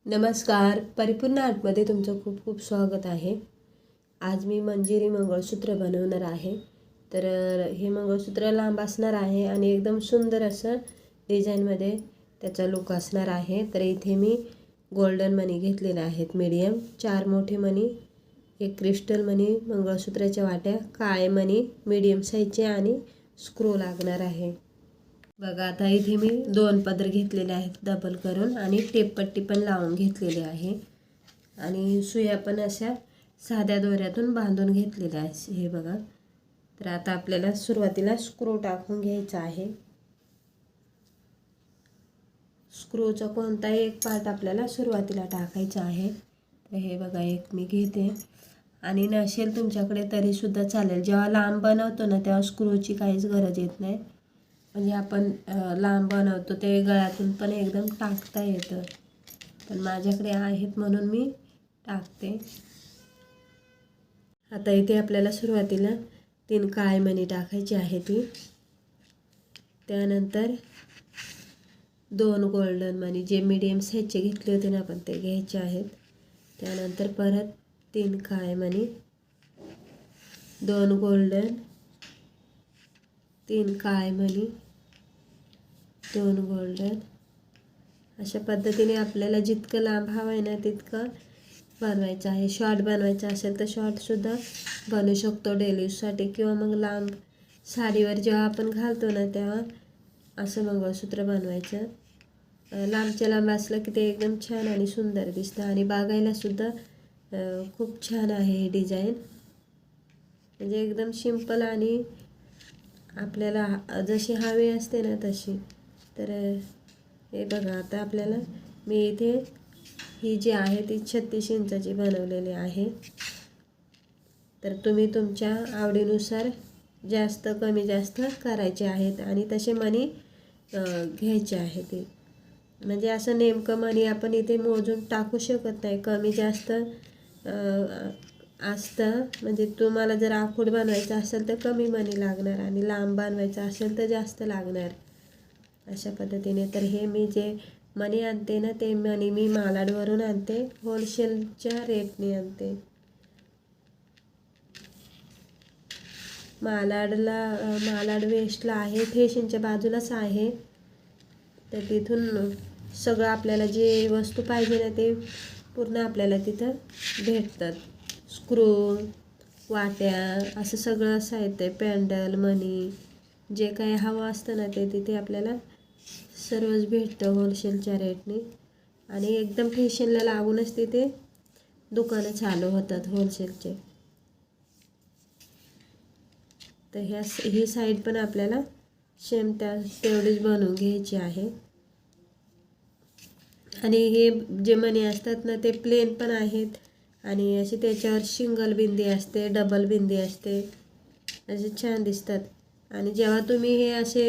नमस्कार. परिपूर्ण आर्टमध्ये तुमचं खूप खूप स्वागत आहे. आज मी मंजिरी मंगळसूत्र बनवणार आहे. तर हे मंगळसूत्र लांब असणार आहे आणि एकदम सुंदर असं डिझाईनमध्ये त्याचा लुक असणार आहे. तर इथे मी गोल्डन मणी घेतलेले आहेत मीडियम, 4 मोठे मणी, एक क्रिस्टल मणी, मंगळसूत्राच्या वाट्या, काळे मणी मीडियम साईजचे आणि स्क्रू लागणार आहे. बघा आता इथे मी 2 पदर घेतलेले आहेत डबल करून आणि टेपपट्टी पण लावून घेतलेली आहे आणि सुया पण अशा साध्या दोऱ्यातून बांधून घेतलेल्या आहेत. हे बघा. तर आता आपल्याला सुरुवातीला स्क्रू टाकून घ्यायचा आहे. स्क्रूचा कोणताही एक पार्ट आपल्याला सुरुवातीला टाकायचा आहे. तर हे बघा, एक मी घेते आणि नसेल तुमच्याकडे तरीसुद्धा चालेल. जेव्हा लांब बनवतो ना तेव्हा स्क्रूची काहीच गरज येत नाही. म्हणजे आपण लांब बनवतो ते गळ्यातून पण एकदम टाकता येतं, पण माझ्याकडे आहेत म्हणून मी टाकते. आता इथे आपल्याला सुरुवातीला 3 काळे मणी टाकायची आहे ती, त्यानंतर 2 गोल्डन मणी जे मीडियम साईजचे घेतले होते ना आपण ते घ्यायचे आहेत. त्यानंतर परत 3 काळे मणी, 2 गोल्डन, 3 काळे मणी, 2 गोल्डन. अशा पद्धतीने आपल्याला जितकं लांब हवं आहे ना तितकं बनवायचं आहे. शॉर्ट बनवायचं असेल तर शॉर्टसुद्धा बनवू शकतो डेली यूजसाठी, किंवा मग लांब साडीवर जेव्हा आपण घालतो ना तेव्हा असं मंगळसूत्र बनवायचं. लांबच्या लांब असलं की ते एकदम छान आणि सुंदर दिसतं आणि बघायलासुद्धा खूप छान आहे हे डिझाईन. म्हणजे एकदम सिंपल आणि आपल्याला जशी हवी असते ना तशी. तर हे बघा, आता आपल्याला मी इथे ही जी आहे ती 36 इंचाची बनवलेली आहे. तर तुम्ही तुमच्या आवडीनुसार जास्त कमी जास्त करायचे आहेत आणि तसे मणी घ्यायचे आहे ते. म्हणजे असं नेमकं मणी आपण इथे मोजून टाकू शकत नाही, कमी जास्त असतं. म्हणजे तुम्हाला जर आखूड बनवायचं असेल तर कमी मणी लागणार आणि लांब बनवायचं असेल तर जास्त लागणार, अशा पद्धतीने. तर हे मी जे मणी आणते ना ते मणी मी मालाडवरून आणते, होलसेलच्या रेटने आणते. मालाड वेस्टला आहे, फेशींच्या बाजूलाच आहे. तर तिथून सगळं आपल्याला जे वस्तू पाहिजे ना ते पूर्ण आपल्याला तिथं भेटतात. स्क्रू, वाट्या, असं सगळं साहित्य, पॅन्डल, मणी, जे काही हवं असतं ना ते तिथे आपल्याला सर्वच भेटतं होलसेलच्या रेटने. आणि एकदम फेशनला लागूनच तिथे दुकानं चालू होतात होलसेलचे. तर ही साईड पण आपल्याला सेम तेवढीच बनवून घ्यायची आहे. आणि हे जे मणी असतात ना ते प्लेन पण आहेत आणि अशी त्याच्यावर सिंगल बिंदी असते, डबल बिंदी असते, असे छान दिसतात. आणि जेव्हा तुम्ही हे असे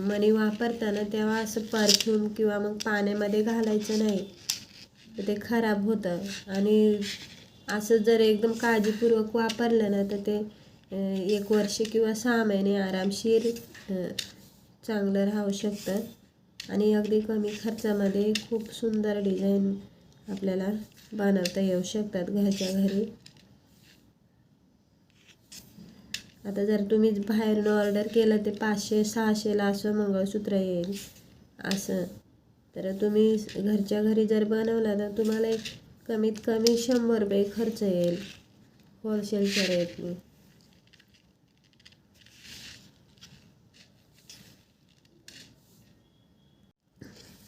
मणी वापरता ना तेव्हा असं परफ्यूम किंवा मग पाण्यामध्ये घालायचं नाही, तर ते खराब होतं. आणि असं जर एकदम काळजीपूर्वक वापरलं ना तर ते 1 वर्ष किंवा 6 महिने आरामशीर चांगलं राहू शकतं. आणि अगदी कमी खर्चामध्ये खूप सुंदर डिझाईन आपल्याला बनवता येऊ शकतात घरच्या घरी. आता जर तुम्ही बाहेरून ऑर्डर केलं ते 500-600ला असं मंगळसूत्र येईल असं. तर तुम्ही घरच्या घरी जर बनवलं तर तुम्हाला एक कमीत कमी 100 रुपये खर्च येईल होलसेलच्या रेटने.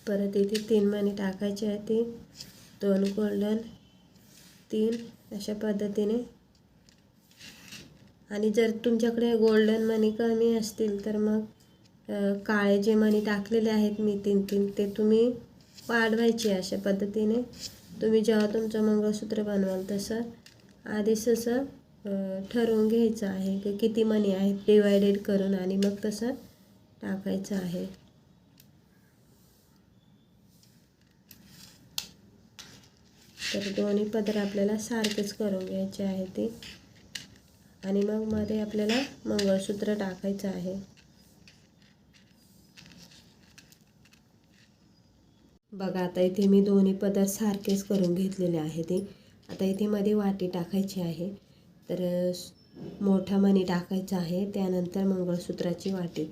परत इथे 3 मणी टाकायचे आहे, ते 2 गोल्डन, 3 अशा पद्धतीने. आणि जर तुमच्याकडे गोल्डन मणी कमी असतील तर मग काळे जे मणी टाकलेले आहेत मी 3 ते तुम्ही वाढवायचे. अशा पद्धतीने तुम्ही जेव्हा तुमचं मंगळसूत्र बनवाल तसं आधीच असं ठरवून घ्यायचं आहे की किती मणी आहेत डिवायडेड करून, आणि मग तसं टाकायचं आहे. तर दोन्ही पदर आपल्याला सारखेच करून घ्यायचे आहे ते. आणि मग मध्ये आपल्याला मंगळसूत्र टाकायचं आहे. बघा आता इथे मी दोन्ही पदर सारखेच करून घेतलेले आहे ते. आता इथे मध्ये वाटी टाकायची आहे. तर मोठा मणी टाकायचा आहे, त्यानंतर मंगळसूत्राची वाटी.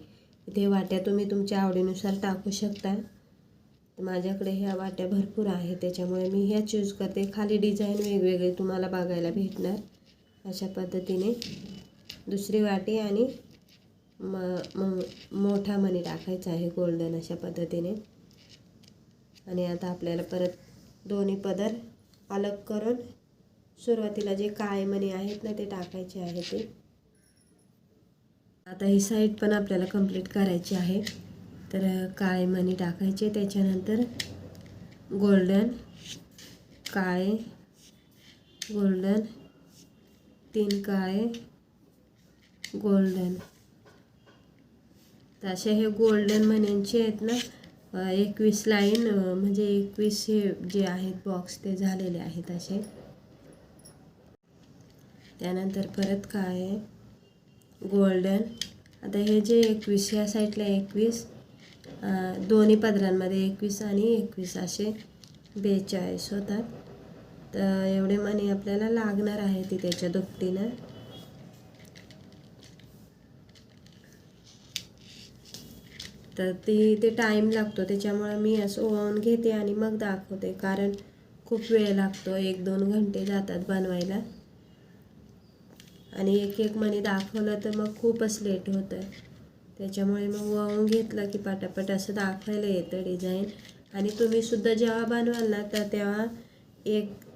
इथे वाट्या तुम्ही तुमच्या आवडीनुसार टाकू शकता. माझ्याकडे ह्या वाट्या भरपूर आहेत त्याच्यामुळे मी ह्या चूज करते. खाली डिझाईन वेगवेगळे तुम्हाला बघायला भेटणार. अशा पद्धतीने दुसरी वाटी आणि मोठा मणी टाकायचा आहे गोल्डन अशा पद्धतीने. आणि आता आपल्याला परत दोन्ही पदर अलग करून सुरुवातीला जे काळे मणी आहेत ना ते टाकायचे आहे ते. आता ही साईड पण आपल्याला कंप्लीट करायची आहे. तर काळे मणी टाकायचे, त्याच्यानंतर गोल्डन, काळे, गोल्डन, 3 काळे, गोल्डन. तर असे हे गोल्डन मण्यांचे आहेत ना 21 लाईन, म्हणजे 21 हे जे आहेत बॉक्स ते झालेले आहेत असे. त्यानंतर परत काळे, गोल्डन. आता हे जे 21 ह्या साईडला 21, दोन्ही पदरांमध्ये 21 आणि 21 असे 42 होतात. तर एवढे मणी आपल्याला लागणार आहे ती त्याच्या दुपटीनं. तर ते टाईम लागतो त्याच्यामुळे मी असं ओवाळून घेते आणि मग दाखवते, कारण खूप वेळ लागतो. 1-2 घंटे जातात बनवायला. आणि एक मणी दाखवलं तर मग खूपच लेट होतं. त्याच्यामुळे मग ओवाळून घेतलं की पटापट असं दाखवायला येतं डिझाईन. आणि तुम्हीसुद्धा जेव्हा बनवाल ना तर तेव्हा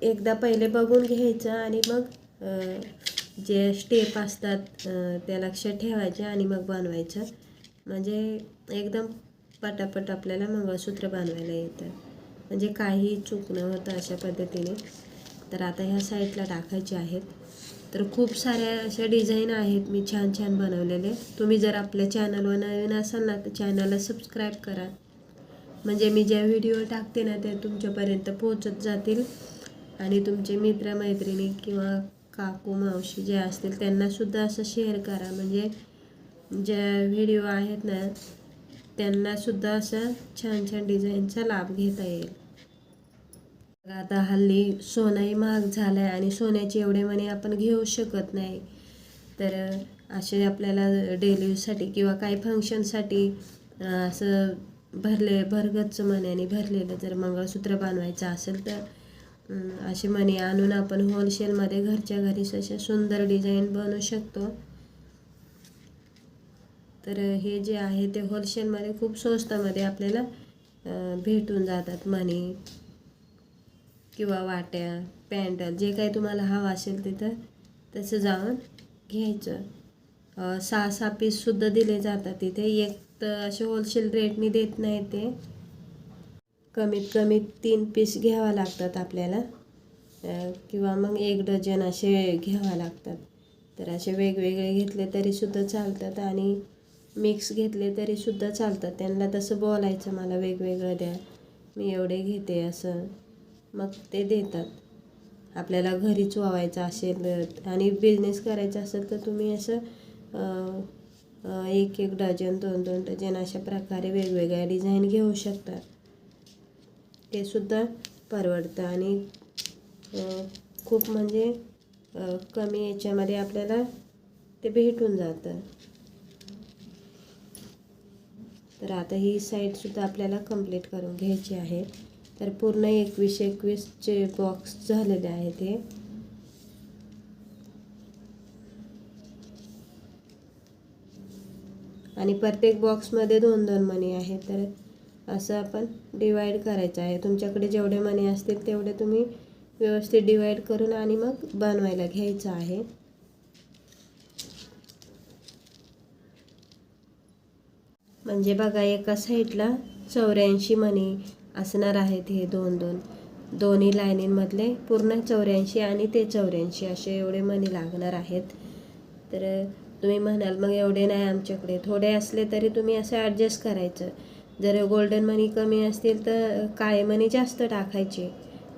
एकदा पहिले बघून घ्यायचं आणि मग जे स्टेप असतात त्या लक्षात ठेवायच्या आणि मग बनवायचं. म्हणजे एकदम पटापट आपल्याला मंगळसूत्र बनवायला येतं, म्हणजे काही चूक न होतं अशा पद्धतीने. तर आता ह्या साईडला टाकायचे आहेत. तर खूप साऱ्या अशा डिझाईन आहेत मी छान छान बनवलेले. तुम्ही जर आपल्या चॅनलवर नवीन असाल ना तर चॅनलला सबस्क्राईब करा, म्हणजे मी ज्या व्हिडिओ टाकते ना ते तुमच्यापर्यंत पोहोचत जातील. आणि तुमचे मित्रमैत्रिणी किंवा काकू मावशी जे असतील त्यांनासुद्धा असं शेअर करा, म्हणजे ज्या व्हिडिओ आहेत ना त्यांनासुद्धा असं छान छान डिझाईनचा लाभ घेता येईल. आता हल्ली सोनंही महाग झालं आहे आणि सोन्याचे एवढे मणी आपण घेऊ शकत नाही. तर असे आपल्याला डेली यूजसाठी किंवा काही फंक्शनसाठी असं भरगच्च मण्याने भरलेलं जर मंगळसूत्र बनवायचं असेल तर असे मणी आणून आपण होलसेलमध्ये घरच्या घरीच अशा सुंदर डिझाईन बनवू शकतो. तर हे जे आहे ते होलसेलमध्ये खूप स्वस्तामध्ये आपल्याला भेटून जातात. मणी किंवा वाट्या, पॅन्डल, जे काही तुम्हाला हवं असेल तिथं तसं जाऊन घ्यायचं. 6-6 पीससुद्धा दिले जातात तिथे. एक तर असे होलसेल रेटने देत नाही ते, कमीत कमी 3 पीस घ्यावा लागतात आपल्याला, किंवा मग 1 डझन असे घ्यावा लागतात. तर असे वेगवेगळे घेतले तरीसुद्धा चालतात आणि मिक्स घेतले तरीसुद्धा चालतात. त्यांना तसं बोलायचं मला वेगवेगळं द्या, मी एवढे घेते असं, मग ते देतात. आपल्याला घरीच ओवायचं असेल आणि बिझनेस करायचा असेल तर तुम्ही असं 1-1 डझन 2-2 डझन अशा प्रकारे वेगवेगळ्या डिझाईन घेऊ शकता. ते सुद्धा परवडतं आणि खूप म्हणजे कमी याच्यामध्ये आपल्याला ते भेटून जातं. तर आता ही साईडसुद्धा आपल्याला कंप्लीट करून घ्यायची आहे. तर पूर्ण 21-21चे बॉक्स झालेले आहेत हे. आणि प्रत्येक बॉक्समध्ये 2-2 मणी आहेत. तर असं आपण डिवाईड करायचं आहे. तुमच्याकडे जेवढे मणी असतील तेवढे तुम्ही व्यवस्थित डिवाईड करून आणि मग बनवायला घ्यायचं आहे. म्हणजे बघा एका साईडला 84 मणी असणार आहेत. हे 2-2 दोन्ही लाईनींमधले पूर्ण 84 आणि ते 84 असे एवढे मणी लागणार आहेत. तर तुम्ही म्हणाल मग एवढे नाही आमच्याकडे, थोडे असले तरी तुम्ही असं ॲडजस्ट करायचं. जर गोल्डन मणी कमी असतील तर काळे मणी जास्त टाकायचे,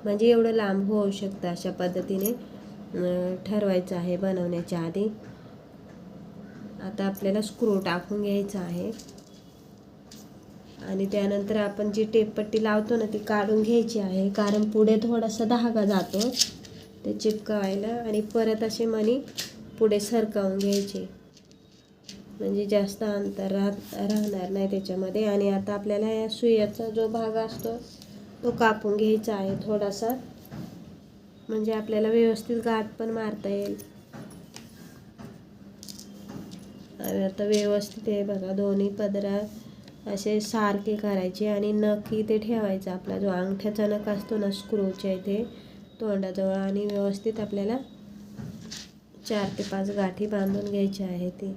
म्हणजे एवढं लांब होऊ शकतं. अशा पद्धतीने ठरवायचं आहे बनवण्याच्या आधी. आता आपल्याला स्क्रू टाकून घ्यायचा आहे आणि त्यानंतर आपण जी टेपपट्टी लावतो ना ती काढून घ्यायची आहे, कारण पुढे थोडासा धागा जातो ते चिपकावायला. आणि परत असे मणी पुढे सरकवून घ्यायचे, म्हणजे जास्त अंतर राहणार नाही त्याच्यामध्ये. आणि आता आपल्याला या सुईचा जो भाग असतो तो कापून घ्यायचा आहे थोडासा, म्हणजे आपल्याला व्यवस्थित गाठ पण मारता येईल. आणि आता व्यवस्थित आहे बघा, दोन्ही पदरा असे सारखे करायचे आणि नख इथे ठेवायचा, आपला जो अंगठ्याचा नख असतो ना स्क्रूच्या इथे तोंडाजवळ, आणि व्यवस्थित आपल्याला 4 ते 5 गाठी बांधून घ्यायची आहे ती.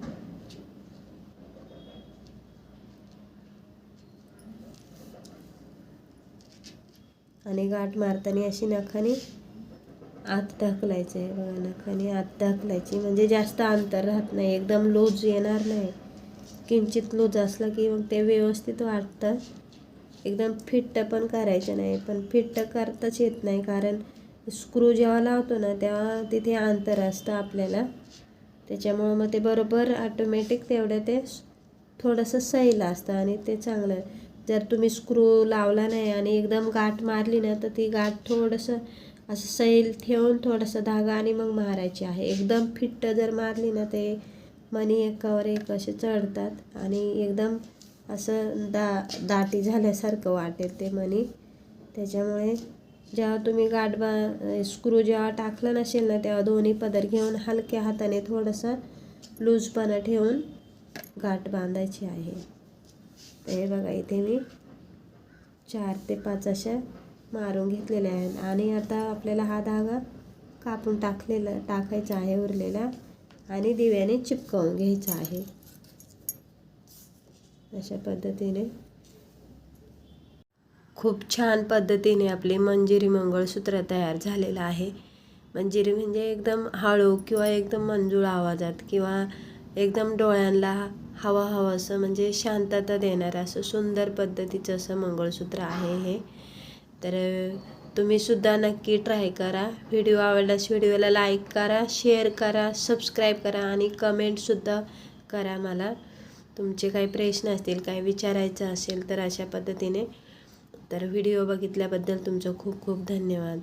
आणि गाठ मारताना अशी नखाने आत ढकलायचं आहे बघा, नखाने आत ढकलायची, म्हणजे जास्त अंतर राहत नाही, एकदम लूज येणार नाही. किंचित लूज असलं की मग ते व्यवस्थित वाटतं. एकदम फिट्ट पण करायचं नाही, पण फिट्ट करताच येत नाही, कारण स्क्रू जेव्हा लावतो ना तेव्हा तिथे अंतर असतं आपल्याला, त्याच्यामुळं मग ते बरोबर ऑटोमॅटिक तेवढं ते थोडंसं सैल असतं आणि ते चांगलं. जर तुम्ही स्क्रू लावला नाही आणि एकदम गाठ मारली ना तर ती गाठ थोडंसं असं सैल ठेवून थोडासा धागा आणि मग मारायची आहे. एकदम फिट्ट जर मारली ना ते मणी एकावर एक असे चढतात आणि एकदम असं दाटी झाल्यासारखं वाटेल ते मणी. त्याच्यामुळे जेव्हा तुम्ही स्क्रू जेव्हा टाकलं नसेल ना तेव्हा दोन्ही पदर घेऊन हलक्या हाताने थोडंसं लूजपणा ठेवून गाठ बांधायची आहे. तर हे बघा, इथे मी 4 ते 5 अशा मारून घेतलेल्या आहेत. आणि आता आपल्याला हा धागा कापून टाकायचा आहे उरलेला, आणि दिव्याने चिपकवून घ्यायचा आहे अशा पद्धतीने. खूप छान पद्धतीने आपले मंजिरी मंगळसूत्र तयार झालेलं आहे. मंजिरी म्हणजे एकदम हळू किंवा एकदम मंजूळ आवाजात किंवा एकदम डोळ्यांना हवं असं, म्हणजे शांतता देणारं असं सुंदर पद्धतीचं असं मंगळसूत्र आहे हे. तर तुम्हीसुद्धा नक्की ट्राय करा. व्हिडिओ आवडल्यास व्हिडिओला लाईक करा, शेअर करा, सबस्क्राईब करा आणि कमेंटसुद्धा करा मला. तुमचे काही प्रश्न असतील, काही विचारायचं असेल तर अशा पद्धतीने. तर व्हिडिओ बघितल्याबद्दल तुमचं खूप खूप धन्यवाद.